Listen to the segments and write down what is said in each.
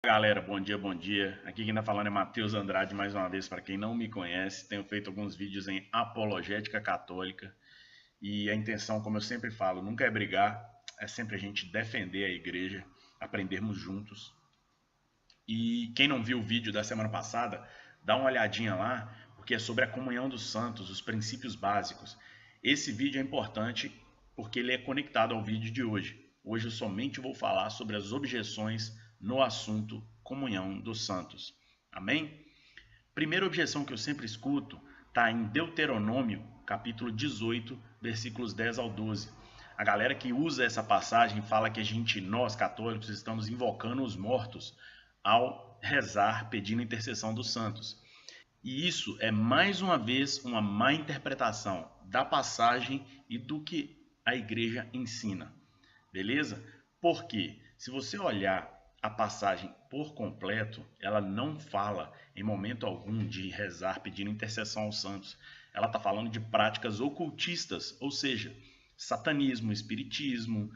Galera, bom dia, bom dia. Aqui quem está falando é Matheus Andrade, mais uma vez, para quem não me conhece. Tenho feito alguns vídeos em apologética católica e a intenção, como eu sempre falo, nunca é brigar, é sempre a gente defender a igreja, aprendermos juntos. E quem não viu o vídeo da semana passada, dá uma olhadinha lá, porque é sobre a comunhão dos santos, os princípios básicos. Esse vídeo é importante porque ele é conectado ao vídeo de hoje. Hoje eu somente vou falar sobre as objeções no assunto comunhão dos santos. Amém? Primeira objeção que eu sempre escuto está em Deuteronômio, capítulo 18, versículos 10 ao 12. A galera que usa essa passagem fala que nós católicos, estamos invocando os mortos ao rezar pedindo a intercessão dos santos. E isso é mais uma vez uma má interpretação da passagem e do que a igreja ensina. Beleza? Porque se você olhar a passagem por completo, ela não fala em momento algum de rezar pedindo intercessão aos santos. Ela está falando de práticas ocultistas, ou seja, satanismo, espiritismo,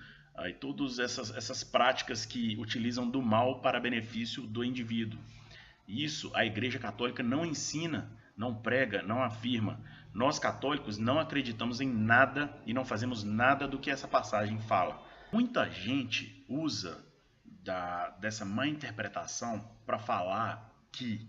e todas essas práticas que utilizam do mal para benefício do indivíduo. Isso a Igreja Católica não ensina, não prega, não afirma. Nós católicos não acreditamos em nada e não fazemos nada do que essa passagem fala. Muita gente usa dessa má interpretação para falar que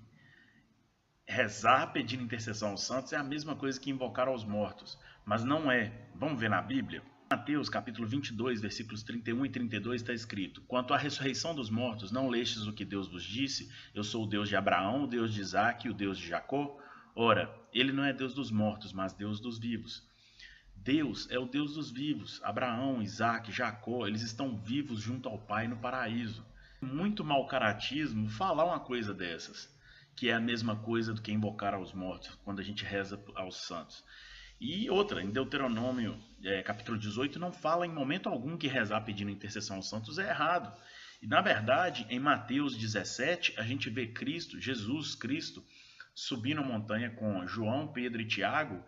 rezar pedindo intercessão aos santos é a mesma coisa que invocar aos mortos, mas não é. Vamos ver na Bíblia? Mateus capítulo 22, versículos 31 e 32 está escrito: Quanto à ressurreição dos mortos, não lestes o que Deus vos disse? Eu sou o Deus de Abraão, o Deus de Isaque e o Deus de Jacó? Ora, ele não é Deus dos mortos, mas Deus dos vivos. Deus é o Deus dos vivos. Abraão, Isaque, Jacó, eles estão vivos junto ao Pai no paraíso. Muito mau caratismo falar uma coisa dessas, que é a mesma coisa do que invocar aos mortos, quando a gente reza aos santos. E outra, em Deuteronômio, capítulo 18, não fala em momento algum que rezar pedindo intercessão aos santos é errado. E na verdade, em Mateus 17, a gente vê Jesus Cristo, subindo a montanha com João, Pedro e Tiago,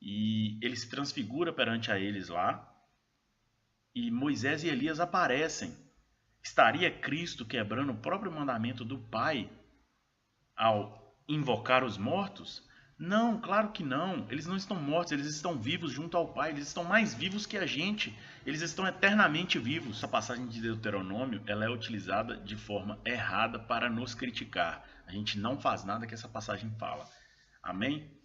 e ele se transfigura perante a eles lá, e Moisés e Elias aparecem. Estaria Cristo quebrando o próprio mandamento do Pai ao invocar os mortos? Não, claro que não. Eles não estão mortos, eles estão vivos junto ao Pai, eles estão mais vivos que a gente, eles estão eternamente vivos. Essa passagem de Deuteronômio, ela é utilizada de forma errada para nos criticar. A gente não faz nada que essa passagem fala. Amém?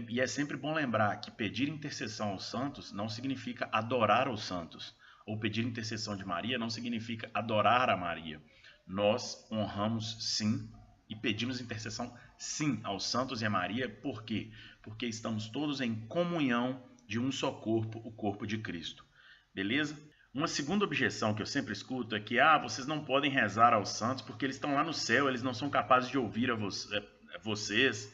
E é sempre bom lembrar que pedir intercessão aos santos não significa adorar os santos. Ou pedir intercessão de Maria não significa adorar a Maria. Nós honramos sim e pedimos intercessão sim aos santos e a Maria. Por quê? Porque estamos todos em comunhão de um só corpo, o corpo de Cristo. Beleza? Uma segunda objeção que eu sempre escuto é que vocês não podem rezar aos santos porque eles estão lá no céu, eles não são capazes de ouvir vocês.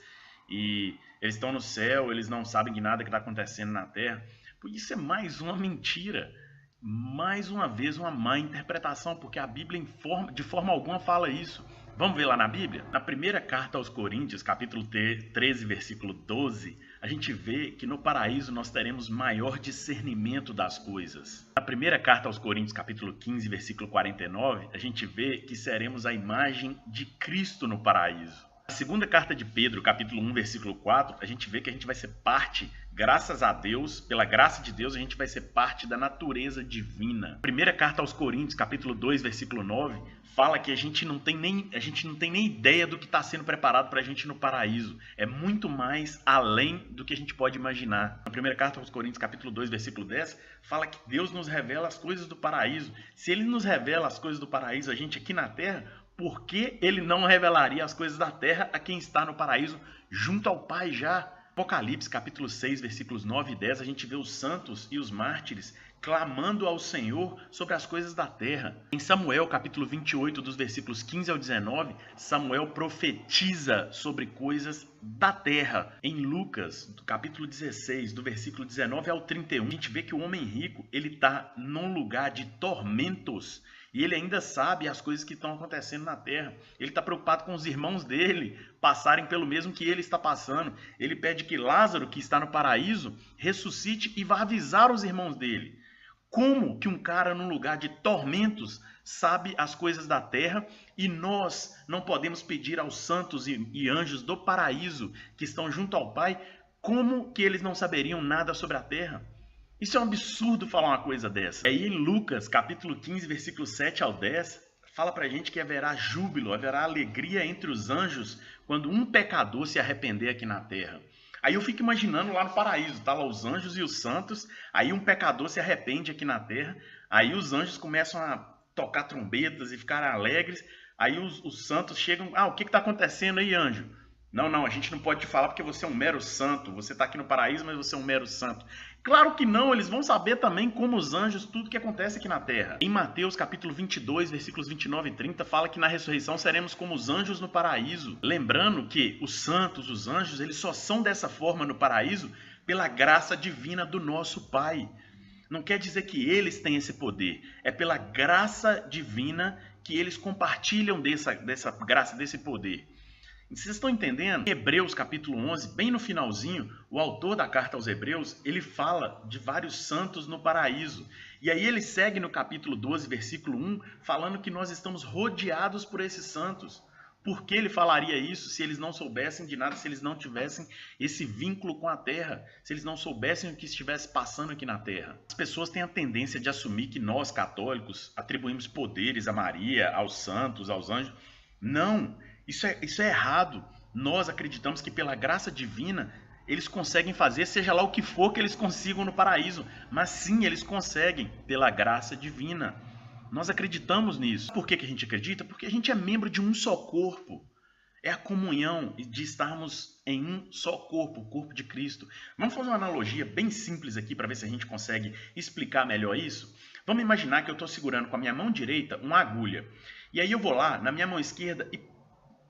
E eles estão no céu, eles não sabem de nada que está acontecendo na terra. Isso é mais uma mentira, mais uma vez uma má interpretação, porque a Bíblia de forma alguma fala isso. Vamos ver lá na Bíblia? Na primeira carta aos Coríntios, capítulo 13, versículo 12, a gente vê que no paraíso nós teremos maior discernimento das coisas. Na primeira carta aos Coríntios, capítulo 15, versículo 49, a gente vê que seremos a imagem de Cristo no paraíso. Na segunda carta de Pedro, capítulo 1, versículo 4, a gente vê que a gente vai ser parte, graças a Deus, pela graça de Deus, a gente vai ser parte da natureza divina. A primeira carta aos Coríntios, capítulo 2, versículo 9, fala que a gente não tem nem ideia do que está sendo preparado para a gente no paraíso. É muito mais além do que a gente pode imaginar. Na primeira carta aos Coríntios, capítulo 2, versículo 10, fala que Deus nos revela as coisas do paraíso. Se Ele nos revela as coisas do paraíso, a gente aqui na terra, por que Ele não revelaria as coisas da terra a quem está no paraíso junto ao Pai já? Apocalipse, capítulo 6, versículos 9 e 10, a gente vê os santos e os mártires clamando ao Senhor sobre as coisas da terra. Em Samuel, capítulo 28, dos versículos 15 ao 19, Samuel profetiza sobre coisas da terra. Em Lucas, do capítulo 16, do versículo 19 ao 31, a gente vê que o homem rico, ele está num lugar de tormentos. E ele ainda sabe as coisas que estão acontecendo na terra. Ele está preocupado com os irmãos dele passarem pelo mesmo que ele está passando. Ele pede que Lázaro, que está no paraíso, ressuscite e vá avisar os irmãos dele. Como que um cara num lugar de tormentos sabe as coisas da terra e nós não podemos pedir aos santos e anjos do paraíso que estão junto ao Pai, como que eles não saberiam nada sobre a terra? Isso é um absurdo falar uma coisa dessa. Aí em Lucas, capítulo 15, versículo 7 ao 10, fala pra gente que haverá júbilo, haverá alegria entre os anjos quando um pecador se arrepender aqui na terra. Aí eu fico imaginando lá no paraíso, tá lá os anjos e os santos, aí um pecador se arrepende aqui na terra, aí os anjos começam a tocar trombetas e ficar alegres, aí os santos chegam, o que está acontecendo aí, anjo? Não, a gente não pode te falar porque você é um mero santo, você está aqui no paraíso, mas você é um mero santo. Claro que não, eles vão saber também como os anjos, tudo que acontece aqui na terra. Em Mateus capítulo 22, versículos 29 e 30, fala que na ressurreição seremos como os anjos no paraíso. Lembrando que os santos, os anjos, eles só são dessa forma no paraíso pela graça divina do nosso Pai. Não quer dizer que eles têm esse poder, é pela graça divina que eles compartilham dessa graça, desse poder. Vocês estão entendendo? Em Hebreus capítulo 11, bem no finalzinho, o autor da carta aos Hebreus, ele fala de vários santos no paraíso. E aí ele segue no capítulo 12, versículo 1, falando que nós estamos rodeados por esses santos. Por que ele falaria isso se eles não soubessem de nada, se eles não tivessem esse vínculo com a terra, se eles não soubessem o que estivesse passando aqui na terra? As pessoas têm a tendência de assumir que nós, católicos, atribuímos poderes a Maria, aos santos, aos anjos. Não! Isso é errado. Nós acreditamos que pela graça divina eles conseguem fazer seja lá o que for que eles consigam no paraíso. Mas sim, eles conseguem pela graça divina. Nós acreditamos nisso. Por que a gente acredita? Porque a gente é membro de um só corpo. É a comunhão de estarmos em um só corpo, o corpo de Cristo. Vamos fazer uma analogia bem simples aqui para ver se a gente consegue explicar melhor isso. Vamos imaginar que eu estou segurando com a minha mão direita uma agulha. E aí eu vou lá na minha mão esquerda e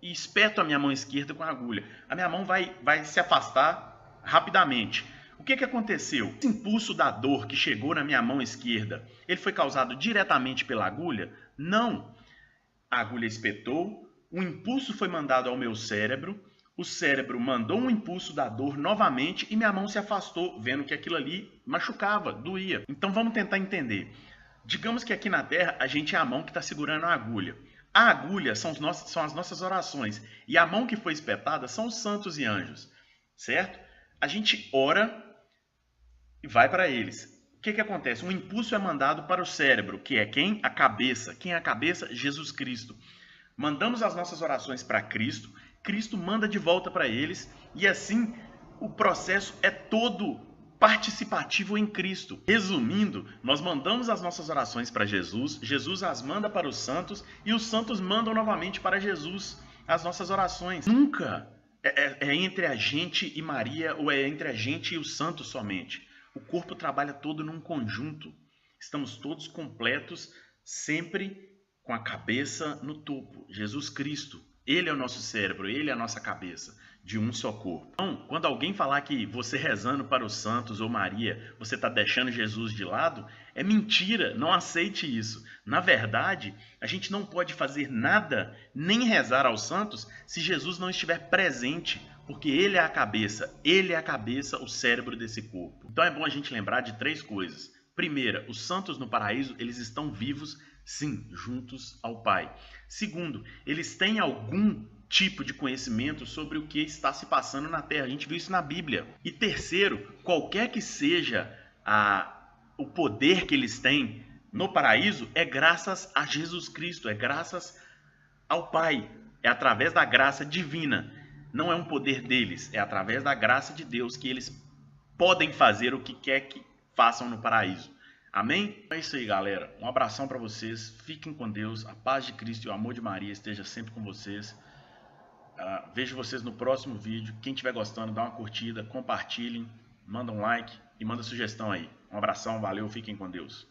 espeto a minha mão esquerda com a agulha. A minha mão vai se afastar rapidamente. O que aconteceu? Esse impulso da dor que chegou na minha mão esquerda, ele foi causado diretamente pela agulha? Não. A agulha espetou, um impulso foi mandado ao meu cérebro, o cérebro mandou um impulso da dor novamente e minha mão se afastou, vendo que aquilo ali machucava, doía. Então vamos tentar entender. Digamos que aqui na Terra a gente é a mão que está segurando a agulha. A agulha são as nossas orações. E a mão que foi espetada são os santos e anjos. Certo? A gente ora e vai para eles. O que acontece? Um impulso é mandado para o cérebro, que é quem? A cabeça. Quem é a cabeça? Jesus Cristo. Mandamos as nossas orações para Cristo. Cristo manda de volta para eles. E assim, o processo é todo participativo em Cristo. Resumindo, nós mandamos as nossas orações para Jesus, Jesus as manda para os santos e os santos mandam novamente para Jesus as nossas orações. Nunca é entre a gente e Maria ou é entre a gente e os santos somente. O corpo trabalha todo num conjunto. Estamos todos completos, sempre com a cabeça no topo. Jesus Cristo. Ele é o nosso cérebro, ele é a nossa cabeça, de um só corpo. Então, quando alguém falar que você rezando para os santos ou Maria, você está deixando Jesus de lado, é mentira, não aceite isso. Na verdade, a gente não pode fazer nada, nem rezar aos santos, se Jesus não estiver presente, porque ele é a cabeça, o cérebro desse corpo. Então é bom a gente lembrar de 3 coisas. Primeira, os santos no paraíso, eles estão vivos, sim, juntos ao Pai. Segundo, eles têm algum tipo de conhecimento sobre o que está se passando na Terra. A gente viu isso na Bíblia. E terceiro, qualquer que seja o poder que eles têm no paraíso, é graças a Jesus Cristo, é graças ao Pai. É através da graça divina. Não é um poder deles, é através da graça de Deus que eles podem fazer o que quer que façam no paraíso. Amém? É isso aí, galera. Um abração para vocês. Fiquem com Deus. A paz de Cristo e o amor de Maria esteja sempre com vocês. Vejo vocês no próximo vídeo. Quem estiver gostando, dá uma curtida, compartilhem, manda um like e manda sugestão aí. Um abração, valeu, fiquem com Deus.